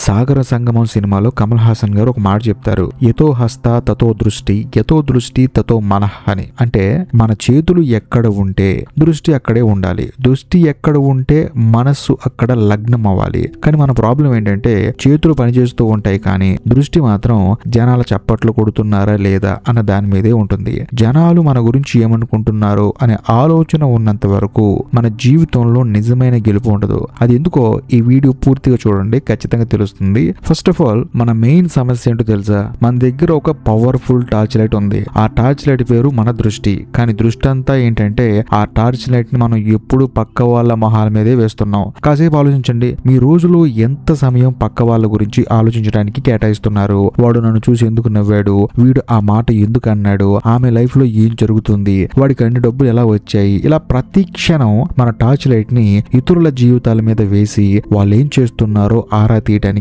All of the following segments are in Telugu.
సాగర సంగమం సినిమాలో కమల్ హాసన్ గారు ఒక మాట చెప్తారు, యతో హస్త తతో దృష్టి, యతో దృష్టి తతో మనః అని. అంటే మన చేతులు ఎక్కడ ఉంటే దృష్టి అక్కడే ఉండాలి, దృష్టి ఎక్కడ ఉంటే మనస్సు అక్కడ లగ్నం అవ్వాలి. కానీ మన ప్రాబ్లం ఏంటంటే చేతులు పనిచేస్తూ ఉంటాయి కానీ దృష్టి మాత్రం జనాల చప్పట్లు కొడుతున్నారా లేదా అన్న దాని మీదే ఉంటుంది. జనాలు మన గురించి ఏమనుకుంటున్నారో అనే ఆలోచన ఉన్నంత వరకు మన జీవితంలో నిజమైన గెలుపు ఉండదు. అది ఎందుకో ఈ వీడియో పూర్తిగా చూడండి, ఖచ్చితంగా తెలుస్తుంది. ఫస్ట్ ఆఫ్ ఆల్ మన మెయిన్ సమస్య ఏంటో తెలుసా? మన దగ్గర ఒక పవర్ఫుల్ టార్చ్ లైట్ ఉంది. ఆ టార్చ్ లైట్ పేరు మన దృష్టి. కానీ దృష్టి అంతా ఏంటంటే ఆ టార్చ్ లైట్ ని మనం ఎప్పుడు పక్క వాళ్ళ మొహాల మీదే వేస్తున్నాం. కాసేపు ఆలోచించండి, మీ రోజులో ఎంత సమయం పక్క వాళ్ళ గురించి ఆలోచించడానికి కేటాయిస్తున్నారు? వాడు నన్ను చూసి ఎందుకు నవ్వాడు, వీడు ఆ మాట ఎందుకు అన్నాడు, ఆమె లైఫ్ లో ఏం జరుగుతుంది, వాడికి అన్ని డబ్బులు ఎలా వచ్చాయి, ఇలా ప్రతి క్షణం మన టార్చ్ లైట్ ని ఇతరుల జీవితాల మీద వేసి వాళ్ళు ఏం చేస్తున్నారో ఆరా తీయడానికి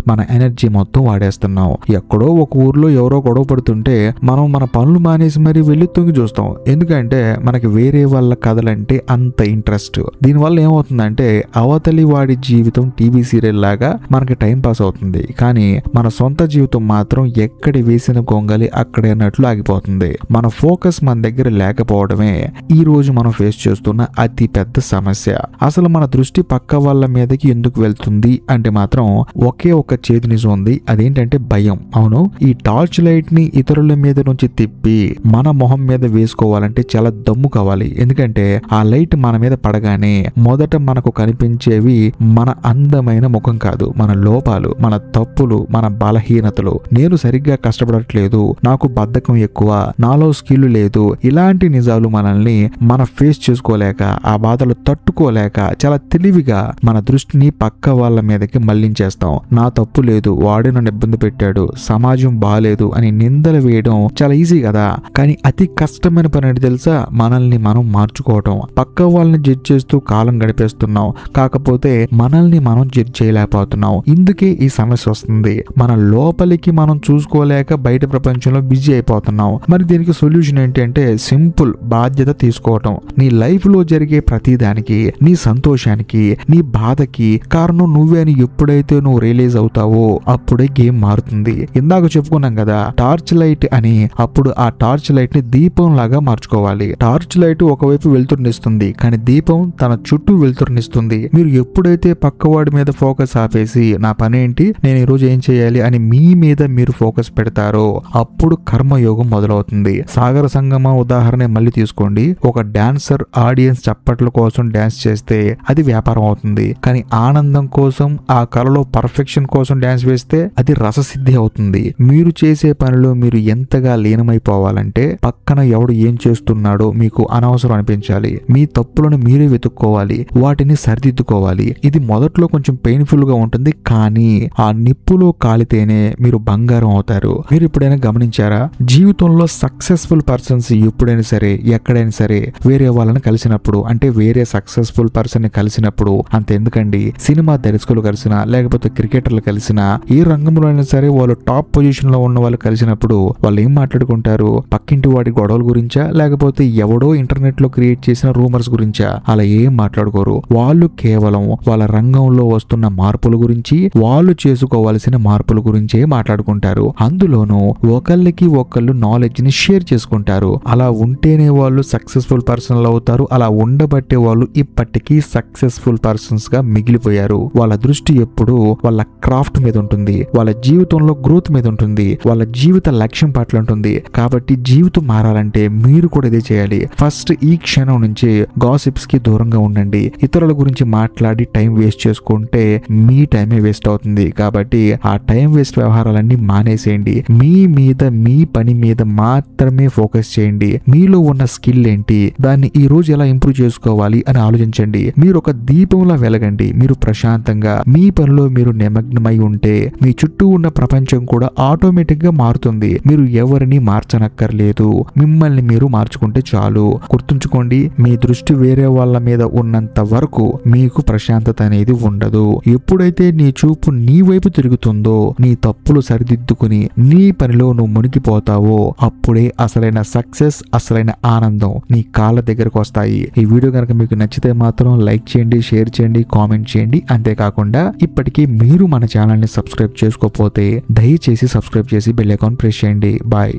మన ఎనర్జీ మొత్తం వాడేస్తున్నాం. ఎక్కడో ఒక ఊర్లో ఎవరో గొడవ పడుతుంటే మనం మన పనులు మానేసి మరీ వెళ్ళి తొంగి చూస్తాం. ఎందుకంటే మనకి వేరే వాళ్ళ కథలంటే అంత ఇంట్రెస్ట్. దీనివల్ల ఏమవుతుందంటే అవతలి వాడి జీవితం టీవీ సీరియల్ లాగా మనకి టైం పాస్ అవుతుంది. కానీ మన సొంత జీవితం మాత్రం ఎక్కడి వేసిన గొంగలి అక్కడే అన్నట్లు ఆగిపోతుంది. మన ఫోకస్ మన దగ్గర లేకపోవడమే ఈ రోజు మనం ఫేస్ చేస్తున్న అతి పెద్ద సమస్య. అసలు మన దృష్టి పక్క వాళ్ళ మీదకి ఎందుకు వెళ్తుంది అంటే మాత్రం ఒకే ఒక చేతి నిజం ఉంది, అదేంటంటే భయం. అవును, ఈ టార్చ్ లైట్ ని ఇతరుల మీద నుంచి తిప్పి మన మొహం మీద వేసుకోవాలంటే చాలా దమ్ము కావాలి. ఎందుకంటే ఆ లైట్ మన మీద పడగానే మొదట మనకు కనిపించేవి మన అందమైన ముఖం కాదు, మన లోపాలు, మన తప్పులు, మన బలహీనతలు. నేను సరిగ్గా కష్టపడట్లేదు, నాకు బద్ధకం ఎక్కువ, నాలో స్కిల్ లేదు, ఇలాంటి నిజాలు మనల్ని మన ఫేస్ చేసుకోలేక ఆ బాధలు తట్టుకోలేక చాలా తెలివిగా మన దృష్టిని పక్క వాళ్ళ మీదకి మళ్లించేస్తాం. నా తప్పు లేదు, వాడే నన్ను ఇబ్బంది పెట్టాడు, సమాజం బాలేదు అని నిందలు వేయడం చాలా ఈజీ కదా. కానీ అతి కష్టమైన పని ఏంటి తెలుసా? మనల్ని మనం మార్చుకోవటం. పక్క వాళ్ళని జడ్జ్ చేస్తూ కాలం గడిపేస్తున్నాం, కాకపోతే మనల్ని మనం జడ్జ్ చేయలేకపోతున్నాం. ఇందుకే ఈ సమస్య వస్తుంది. మన లోపలికి మనం చూసుకోలేక బయట ప్రపంచంలో బిజీ అయిపోతున్నాం. మరి దీనికి సొల్యూషన్ ఏంటి అంటే సింపుల్, బాధ్యత తీసుకోవటం. నీ లైఫ్ లో జరిగే ప్రతి దానికి, నీ సంతోషానికి, నీ బాధకి కారణం నువ్వే అని ఎప్పుడైతే నువ్వు రియలైజ్ అవుతావో అప్పుడే గేమ్ మారుతుంది. ఇందాక చెప్పుకున్నాం కదా టార్చ్ లైట్ అని. అప్పుడు ఆ టార్చ్ లైట్ ని దీపం లాగా మార్చుకోవాలి. టార్చ్ లైట్ ఒకవైపు వెలుతురునిస్తుంది, కానీ దీపం తన చుట్టూ వెలుతురునిస్తుంది. మీరు ఎప్పుడైతే పక్కవాడి మీద ఫోకస్ ఆపేసి నా పని ఏంటి, నేను ఈ రోజు ఏం చేయాలి అని మీ మీద మీరు ఫోకస్ పెడతారో అప్పుడు కర్మయోగం మొదలవుతుంది. సాగర సంగమ ఉదాహరణ మళ్ళీ తీసుకోండి. ఒక డాన్సర్ ఆడియన్స్ చప్పట్ల కోసం డాన్స్ చేస్తే అది వ్యాపారం అవుతుంది. కానీ ఆనందం కోసం, ఆ కళలో పర్ఫెక్షన్ కోసం డాన్స్ వేస్తే అది రససిద్ధి అవుతుంది. మీరు చేసే పనిలో మీరు ఎంతగా లీనమైపోవాలంటే పక్కన ఎవడు ఏం చేస్తున్నాడో మీకు అనవసరం అనిపించాలి. మీ తప్పులను మీరే వెతుక్కోవాలి, వాటిని సరిదిద్దుకోవాలి. ఇది మొదట్లో కొంచెం పెయిన్ఫుల్ గా ఉంటుంది, కానీ ఆ నిప్పులో కాలితేనే మీరు బంగారం అవుతారు. మీరు ఎప్పుడైనా గమనించారా? జీవితంలో సక్సెస్ఫుల్ పర్సన్స్ ఎప్పుడైనా సరే, ఎక్కడైనా సరే వేరే వాళ్ళని కలిసినప్పుడు, అంటే వేరే సక్సెస్ఫుల్ పర్సన్ ని కలిసినప్పుడు, అంత ఎందుకండి సినిమా దర్శకులు కలిసినా లేకపోతే క్రికెటర్లు కలిసినా ఏ రంగంలో అయినా సరే వాళ్ళు టాప్ పొజిషన్ లో ఉన్న వాళ్ళు కలిసినప్పుడు వాళ్ళు ఏం మాట్లాడుకుంటారు? పక్కింటి వాడి గొడవల గురించా లేకపోతే ఎవడో ఇంటర్నెట్ లో క్రియేట్ చేసిన రూమర్స్ గురించా? అలా ఏం మాట్లాడుకోరు. వాళ్ళు కేవలం వాళ్ళ రంగంలో వస్తున్న మార్పుల గురించి, వాళ్ళు చేసుకోవాల్సిన మార్పుల గురించే మాట్లాడుకుంటారు. అందులోనూ ఒకళ్ళకి ఒకళ్ళు నాలెడ్జ్ ని షేర్ చేసుకుంటారు. అలా ఉంటేనే వాళ్ళు సక్సెస్ఫుల్ పర్సన్లు అవుతారు. అలా ఉండబట్టే వాళ్ళు ఇప్పటికీ సక్సెస్ఫుల్ పర్సన్స్ గా మిగిలిపోయారు. వాళ్ళ దృష్టి ఎప్పుడు వాళ్ళ క్రాఫ్ట్ మీద ఉంటుంది, వాళ్ళ జీవితంలో గ్రోత్ మీద ఉంటుంది, వాళ్ళ జీవిత లక్ష్యం పట్ల ఉంటుంది. కాబట్టి జీవితం మారాలంటే మీరు కూడా ఇదే చేయాలి. ఫస్ట్ ఈ క్షణం నుంచి గాసిప్స్ కి దూరంగా ఉండండి. ఇతరుల గురించి మాట్లాడి టైం వేస్ట్ చేసుకుంటే మీ టైమే వేస్ట్ అవుతుంది. కాబట్టి ఆ టైం వేస్ట్ వ్యవహారాలన్నీ మానేసేయండి. మీ మీద, మీ పని మీద మాత్రమే ఫోకస్ చేయండి. మీలో ఉన్న స్కిల్ ఏంటి, దాన్ని ఈ రోజు ఎలా ఇంప్రూవ్ చేసుకోవాలి అని ఆలోచించండి. మీరు ఒక దీపంలా వెలగండి. మీరు ప్రశాంతంగా మీ పనిలో మీరు నిమగ్నమై ఉంటే మీ చుట్టూ ఉన్న ప్రపంచం కూడా ఆటోమేటిక్ గా మారుతుంది. మీరు ఎవరిని మార్చనక్కర్లేదు, మిమ్మల్ని మీరు మార్చుకుంటే చాలు. గుర్తుంచుకోండి, మీ దృష్టి వేరే వాళ్ళ మీద ఉన్నంత వరకు మీకు ప్రశాంతత అనేది ఉండదు. ఎప్పుడైతే నీ చూపు నీ వైపు తిరుగుతుందో, నీ తప్పులు సరిదిద్దుకుని నీ పనిలో నువ్వు మునిగిపోతావో అప్పుడే అసలైన సక్సెస్, అసలైన ఆనందం నీ కాళ్ళ దగ్గరకు వస్తాయి. ఈ వీడియో కనుక మీకు నచ్చితే మాత్రం లైక్ చేయండి, షేర్ చేయండి, కామెంట్ చేయండి. అంతేకాకుండా ఇప్పటికీ మీరు మన ఛానల్ని సబ్స్క్రైబ్ చేసుకోకపోతే దయచేసి సబ్స్క్రైబ్ చేసి బెల్ ఐకాన్ ప్రెస్ చేయండి. బాయ్.